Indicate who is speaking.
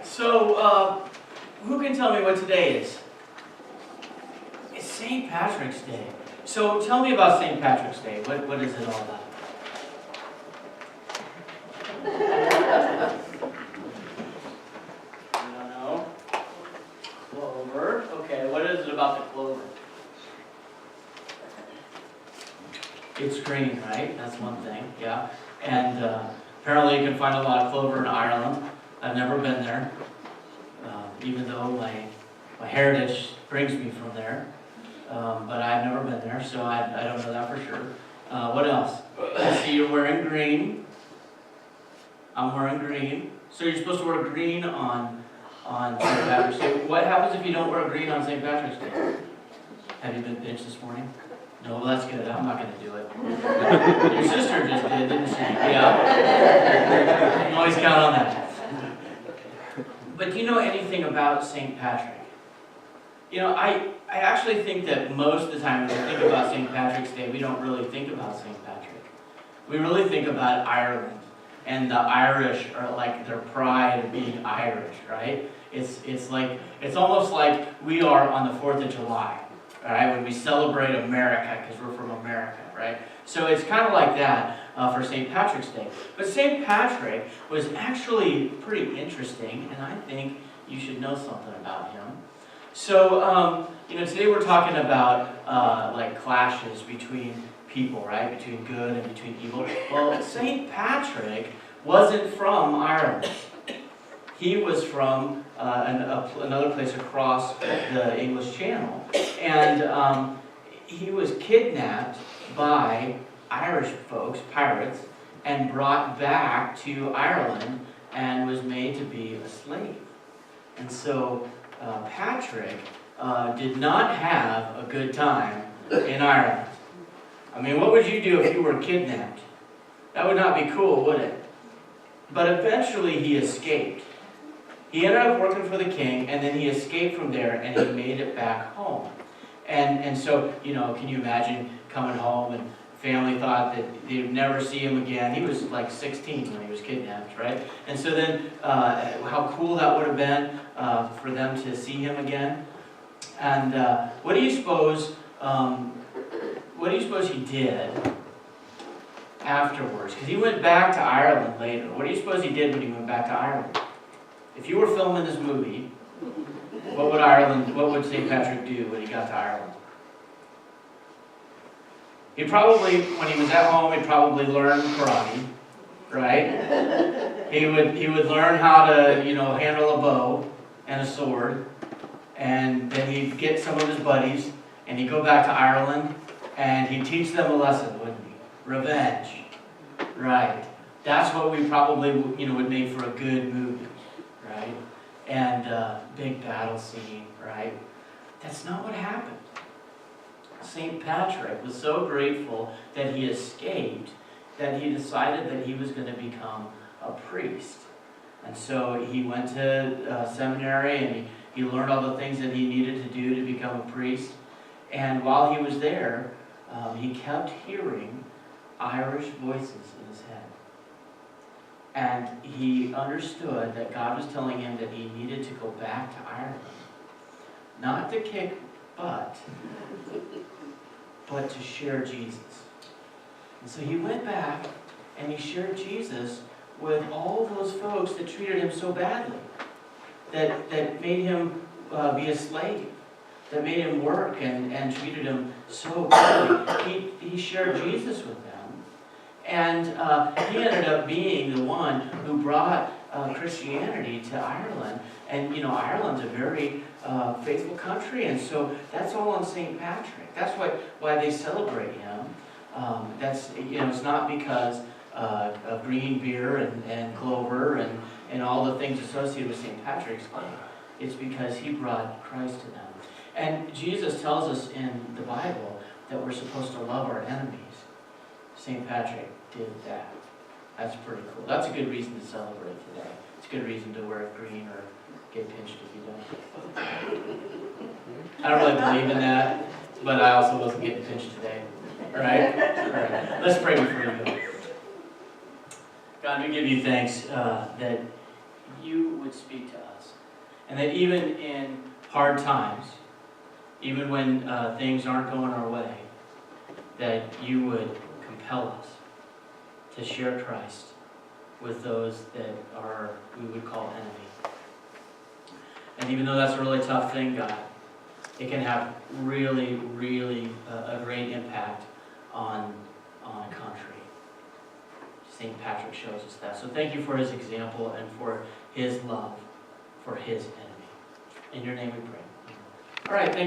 Speaker 1: right, so who can tell me what today is? It's St. Patrick's Day. So tell me about St. Patrick's Day. What is it all about? I don't know. Clover. Okay, what is it about the clover? It's green, right? That's one thing, yeah. And apparently you can find a lot of clover in Ireland. I've never been there, even though my heritage brings me from there. But I've never been there, so I don't know that for sure. What else? I see you're wearing green. I'm wearing green. So you're supposed to wear green on St. Patrick's Day. What happens if you don't wear green on St. Patrick's Day? Have you been pinched this morning? No, well, that's good. I'm not going to do it. Your sister just did, didn't she? Yeah. You can always count on that. But do you know anything about St. Patrick? You know, I actually think that most of the time when we think about St. Patrick's Day, we don't really think about St. Patrick. We really think about Ireland. And the Irish are like their pride of being Irish, right? It's almost like we are on the 4th of July. Right, when we celebrate America, because we're from America, right? So it's kind of like that for St. Patrick's Day. But St. Patrick was actually pretty interesting, and I think you should know something about him. So, today we're talking about like clashes between people, right? Between good and between evil. Well, St. Patrick wasn't from Ireland. He was from another place across the English Channel. And he was kidnapped by Irish folks, pirates, and brought back to Ireland and was made to be a slave. And so Patrick did not have a good time in Ireland. I mean, what would you do if you were kidnapped? That would not be cool, would it? But eventually he escaped. He ended up working for the king, and then he escaped from there, and he made it back home. And so, can you imagine coming home, and family thought that they'd never see him again. He was like 16 when he was kidnapped, right? And so then, how cool that would have been for them to see him again. And what do you suppose he did afterwards? Because he went back to Ireland later. What do you suppose he did when he went back to Ireland? If you were filming this movie, what would St. Patrick do when he got to Ireland? He probably, when he was at home, he'd probably learn karate, right? He would learn how to, handle a bow and a sword, and then he'd get some of his buddies, and he'd go back to Ireland, and he'd teach them a lesson, wouldn't he? Revenge, right? That's what we probably, would make for a good movie. Right? And big battle scene, right? That's not what happened. St. Patrick was so grateful that he escaped that he decided that he was going to become a priest. And so he went to seminary and he learned all the things that he needed to do to become a priest. And while he was there, he kept hearing Irish voices in his head. And he understood that God was telling him that he needed to go back to Ireland. Not to kick butt, but to share Jesus. And so he went back and he shared Jesus with all those folks that treated him so badly. That made him be a slave. That made him work and treated him so badly. He shared Jesus with them. And he ended up being the one who brought Christianity to Ireland. And, Ireland's a very faithful country. And so that's all on St. Patrick. That's why they celebrate him. It's not because of green beer and clover and all the things associated with St. Patrick's Day. It's because he brought Christ to them. And Jesus tells us in the Bible that we're supposed to love our enemies. St. Patrick did that. That's pretty cool. That's a good reason to celebrate today. It's a good reason to wear green or get pinched if you don't. I don't really believe in that, but I also wasn't getting pinched today. All right? Let's pray before you go. God, we give you thanks that you would speak to us. And that even in hard times, even when things aren't going our way, that you would compel us to share Christ with those that we would call enemy. And even though that's a really tough thing, God, it can have really, really a great impact on a country. St. Patrick shows us that. So thank you for his example and for his love for his enemy. In your name we pray. All right, thank you.